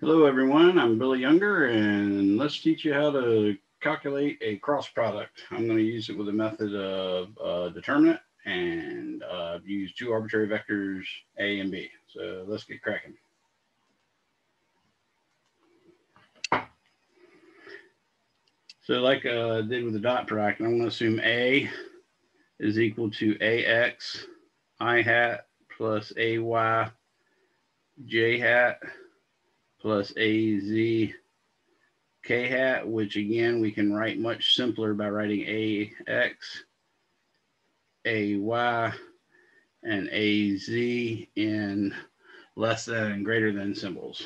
Hello everyone, I'm Billy Younger and let's teach you how to calculate a cross product. I'm going to use it with a method of determinant and use two arbitrary vectors A and B. So let's get cracking. So like I did with the dot product, I'm going to assume A is equal to AX I hat plus AY J hat plus AZ K hat, which again we can write much simpler by writing AX, AY, and AZ in less than and greater than symbols.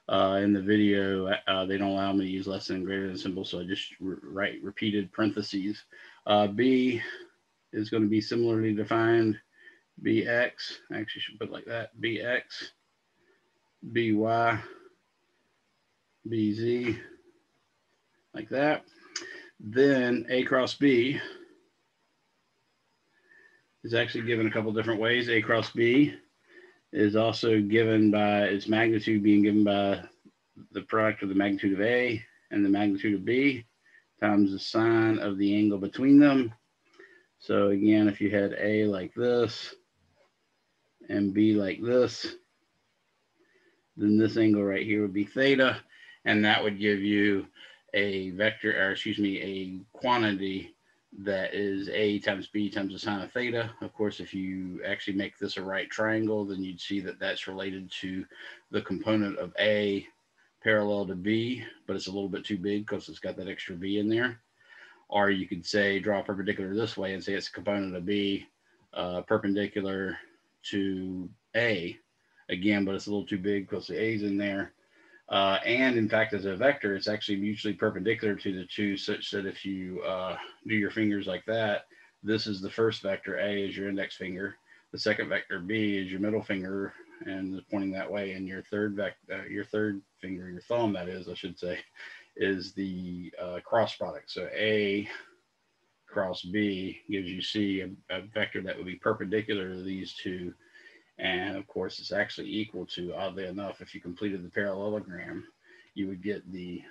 In the video, they don't allow me to use less than and greater than symbols, so I just write repeated parentheses. B is going to be similarly defined. BX, I actually should put it like that. BX, BY, BZ, like that. Then A cross B is actually given a couple different ways. A cross B is also given by its magnitude being given by the product of the magnitude of A and the magnitude of B times the sine of the angle between them. So again, if you had A like this and B like this, then this angle right here would be theta, and that would give you a vector, or excuse me, a quantity that is A times B times the sine of theta. Of course, if you actually make this a right triangle, then you'd see that that's related to the component of A parallel to B, but it's a little bit too big because it's got that extra B in there. Or you could say, draw a perpendicular this way and say it's a component of B perpendicular to A. Again, but it's a little too big because the A's in there. And in fact, as a vector, it's actually mutually perpendicular to the two, such that if you do your fingers like that, this is the first vector, A is your index finger. The second vector, B, is your middle finger and pointing that way. And your third finger, your thumb, that is, I should say, is the cross product. So A cross B gives you C, a vector that would be perpendicular to these two. And of course, it's actually equal to, oddly enough, if you completed the parallelogram, you would get the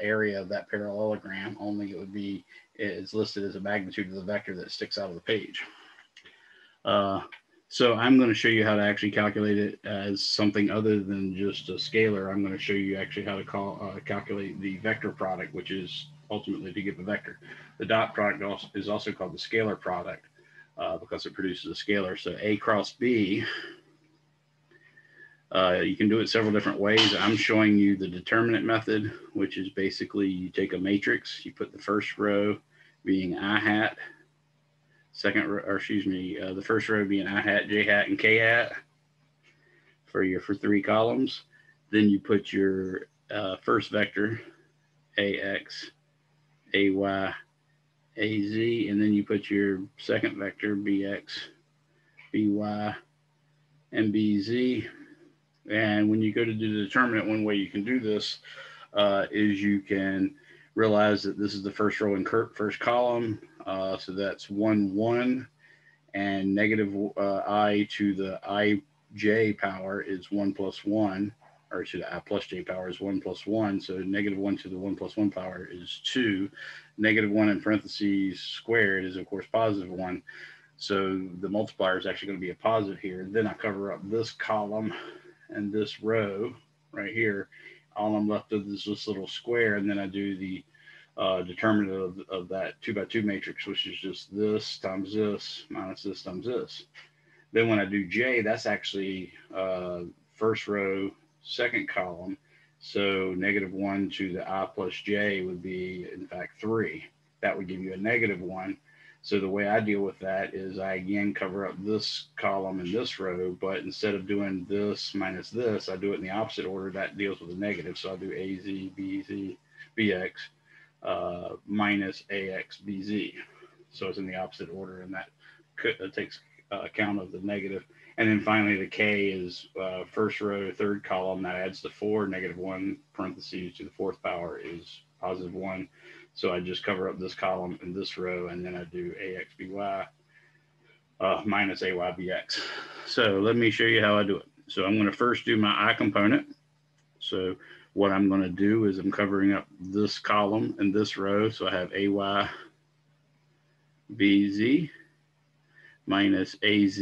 area of that parallelogram, only it's listed as a magnitude of the vector that sticks out of the page. So I'm going to show you how to actually calculate it as something other than just a scalar. I'm going to show you actually how to calculate the vector product, which is ultimately to give a vector. The dot product is also called the scalar product. Because it produces a scalar. So A cross B, you can do it several different ways. I'm showing you the determinant method, which is basically you take a matrix, you put the first row being I hat, the first row being I hat, J hat, and K hat for 3 columns. Then you put your first vector, AX, AY, AZ, and then you put your second vector, BX, BY, and BZ. And when you go to do the determinant, one way you can do this is you can realize that this is the first row and first column. So that's 1, 1, and negative I to the ij power is 1 plus 1, or to the I plus j power is 1 plus 1. So negative 1 to the 1 plus 1 power is 2. Negative 1 in parentheses squared is, of course, positive 1. So the multiplier is actually going to be a positive here. Then I cover up this column and this row right here. All I'm left with is this little square, and then I do the determinant of that 2 by 2 matrix, which is just this times this minus this times this. Then when I do J, that's actually first row, second column. So negative 1 to the I plus j would be, in fact, 3. That would give you a negative 1. So the way I deal with that is I again cover up this column and this row, but instead of doing this minus this, I do it in the opposite order. That deals with a negative. So I'll do AZ, BZ, BX minus AX, BZ. So it's in the opposite order, and that takes account of the negative. And then finally, the K is first row, third column. That adds the 4, negative 1, parentheses to the 4th power is positive 1. So I just cover up this column and this row, and then I do AXBY minus AYBX. So let me show you how I do it. So I'm going to first do my I component. So what I'm going to do is I'm covering up this column and this row. So I have AY BZ minus AZ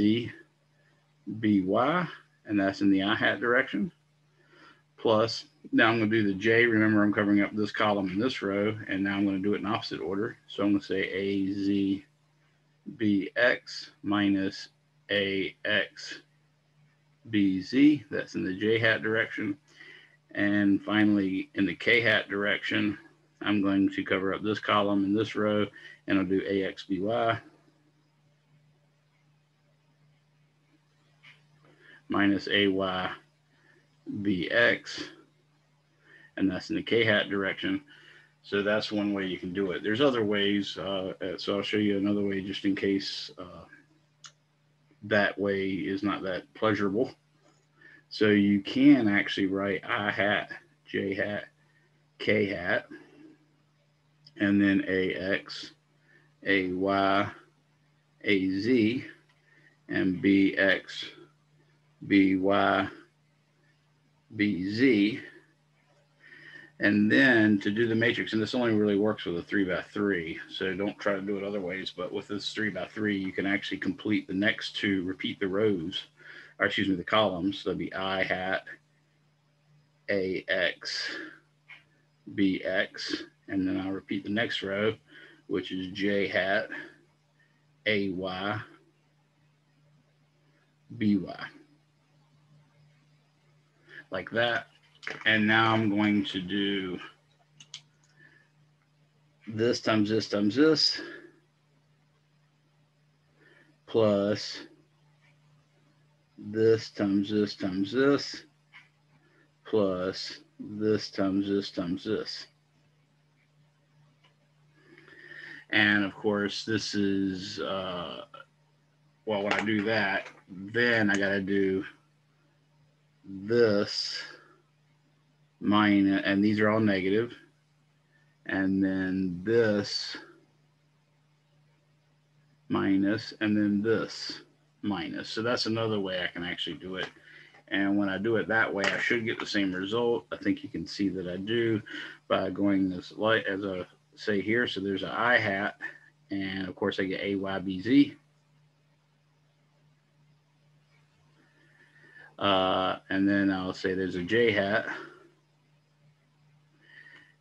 BY, and that's in the I hat direction. Plus, now I'm going to do the J. Remember, I'm covering up this column and this row, and now I'm going to do it in opposite order. So I'm going to say AZ BX minus AX BZ. That's in the J hat direction. And finally, in the K hat direction, I'm going to cover up this column and this row, and I'll do AX BY minus AY BX, and that's in the K hat direction. So that's one way you can do it. There's other ways, so I'll show you another way just in case that way is not that pleasurable. So you can actually write I hat, J hat, K hat, and then AX, AY, AZ, and BX, BY, BZ. And then to do the matrix, and this only really works with a 3x3, so don't try to do it other ways, but with this 3x3, you can actually complete the next two, repeat the rows, or excuse me, the columns. So that'd be I hat, AX, BX, and then I'll repeat the next row, which is J hat, AY, BY. Like that. And now I'm going to do this times this times this plus this times this times this plus this times this times this. And of course, this is, well, when I do that, then I got to do this minus, and these are all negative, and then this minus, and then this minus. So that's another way I can actually do it. And when I do it that way, I should get the same result. I think you can see that I do by going this light, as I say here. So there's an I hat, and of course I get AYBZ. And then I'll say there's a J hat.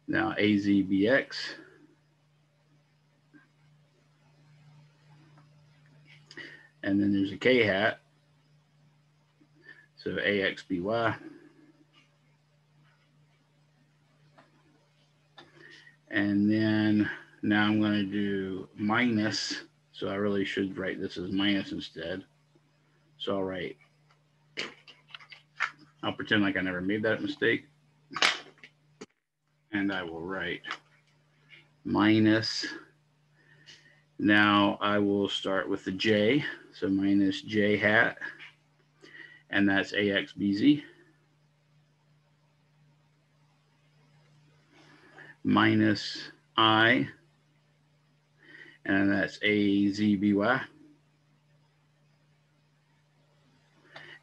Now AZBX. And then there's a K hat. So AXBY. And then now I'm going to do minus. So I really should write this as minus instead. So I'll pretend like I never made that mistake. And I will write minus. Now I will start with the J. So minus J hat. And that's AXBZ. Minus I. And that's AZBY.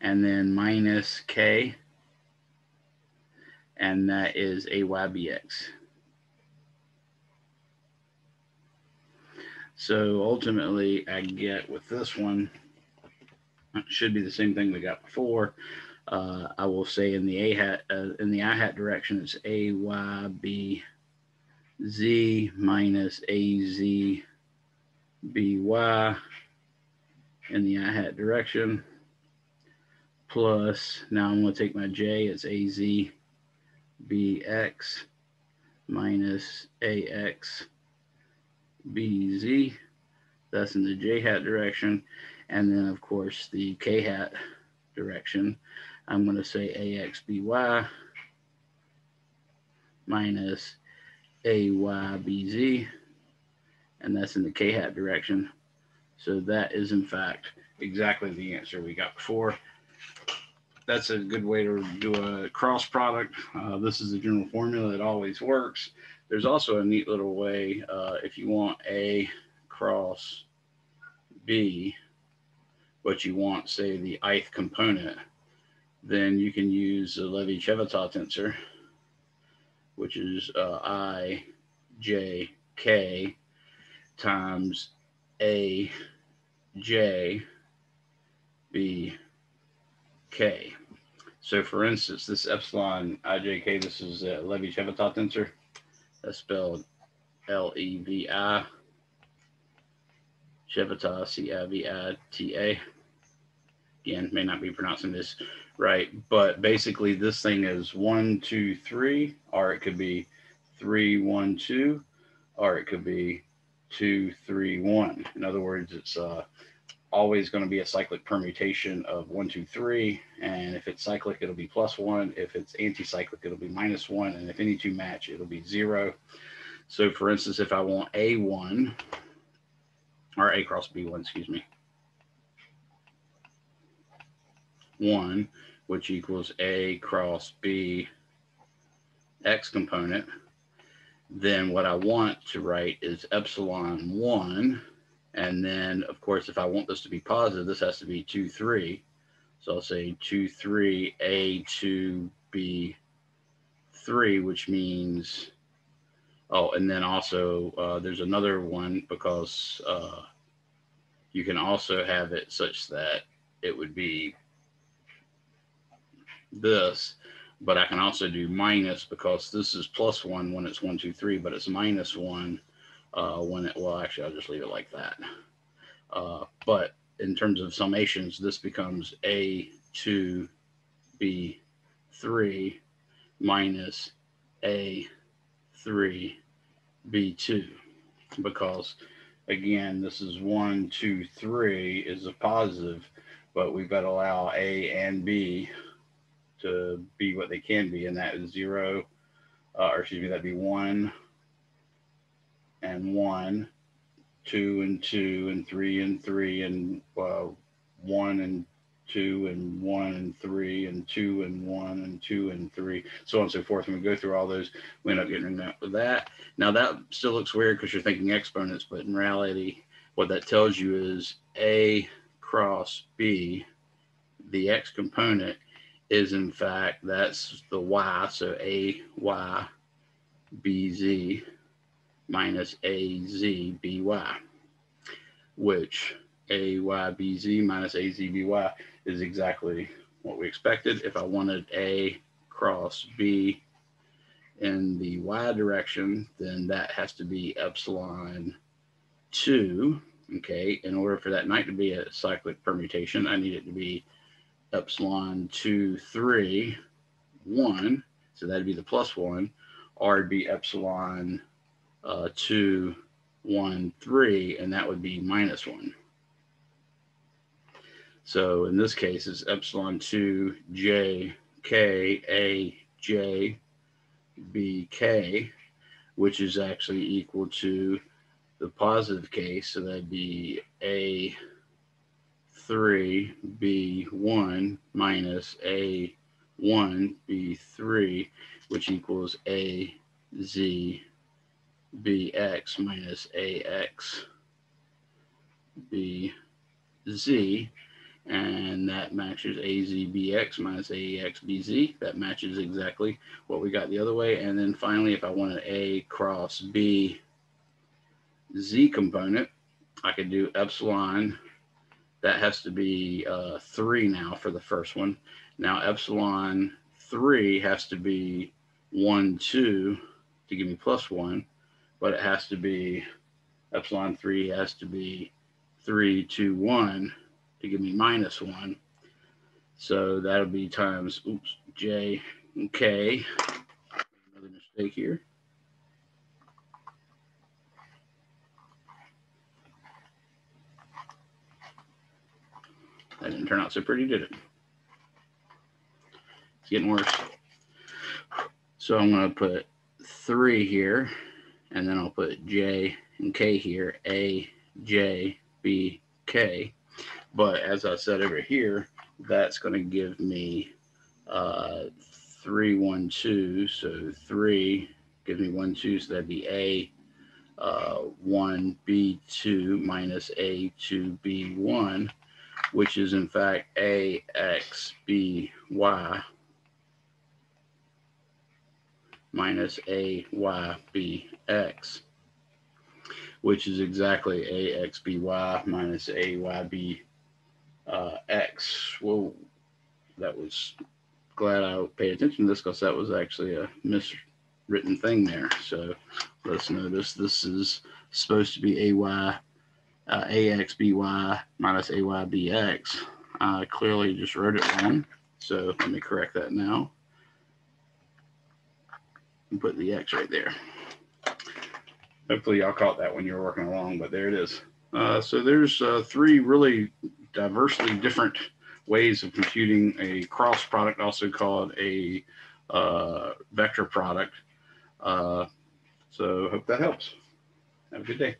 And then minus K. And that is AYBX. So ultimately, I get with this one, it should be the same thing we got before. I will say in the I hat direction, it's AYBZ minus AZBY in the I hat direction. Plus, now I'm going to take my J, it's AZBX minus AXBZ. That's in the J hat direction. And then, of course, the K hat direction, I'm going to say AXBY minus AYBZ. And that's in the K hat direction. So that is, in fact, exactly the answer we got before. That's a good way to do a cross product. This is the general formula. It always works. There's also a neat little way if you want A cross B, but you want, say, the ith component. then you can use the levi-civita tensor, which is I, J, K times A, J, B, K. So for instance, this epsilon ijk, this is a levi-civita tensor. That's spelled Levi, Civita, Civita. Again, may not be pronouncing this right, but basically this thing is 1, 2, 3, or it could be 3, 1, 2, or it could be 2, 3, 1. In other words, it's always going to be a cyclic permutation of 1, 2, 3. And if it's cyclic, it'll be +1. If it's anti-cyclic, it'll be -1. And if any two match, it'll be 0. So for instance, if I want A1, or A cross B1, excuse me, 1, which equals A cross B X component, then what I want to write is epsilon 1. And then, of course, if I want this to be positive, this has to be 2, 3. So I'll say 2, 3, A, 2, B, 3, which means, oh, and then also there's another one because you can also have it such that it would be this, but I can also do minus because this is +1 when it's 1, 2, 3, but it's -1 when it, well, actually, I'll just leave it like that. But in terms of summations, this becomes A2, B3 minus A3, B2, because again, this is 1, 2, 3 is a positive, but we've got to allow A and B to be what they can be, and that is 0, or excuse me, that'd be 1 and 1, 2 and 2, and 3 and 3, and 1 and 2, and 1 and 3, and 2 and 1, and 2 and 3, so on and so forth. And we go through all those, we end up getting with that. Now that still looks weird because you're thinking exponents, but in reality, what that tells you is A cross B, the X component, is in fact, that's the Y, so AY BZ minus AZ BY, which AYBZ minus AZBY is exactly what we expected. If I wanted A cross B in the Y direction, then that has to be epsilon 2. Okay, in order for that not to be a cyclic permutation, I need it to be epsilon 2, 3, 1. So that'd be the +1, or it'd be epsilon 2, 1, 3, and that would be -1. So in this case, it's epsilon 2 J K A J B K, which is actually equal to the positive case. So that'd be A 3 B1 minus A1 B3, which equals AZ BX minus AX BZ, and that matches AZBX minus AXBZ. That matches exactly what we got the other way. And then finally, if I wanted A cross B Z component, I could do epsilon. That has to be 3 now for the first one. Now epsilon 3 has to be 1, 2 to give me +1, but it has to be, epsilon 3 has to be 3, 2, 1 to give me -1. So that'll be times, oops, J and K. Another mistake here. That didn't turn out so pretty, did it? It's getting worse. So I'm going to put 3 here, and then I'll put J and K here, A, J, B, K. But as I said over here, that's going to give me 3, 1, 2. So 3 gives me 1, 2. So that'd be A 1, B2 minus A2, B1. which is in fact AXBY minus AYBX, which is exactly AXBY minus AYBX. Whoa, that was, glad I paid attention to this because that was actually a miswritten thing there. So let's notice this is supposed to be AXBY minus AYBX. I clearly just wrote it wrong. So let me correct that now and put the X right there. Hopefully y'all caught that when you were working along, but there it is. So there's three really diversely different ways of computing a cross product, also called a vector product. So hope that helps. Have a good day.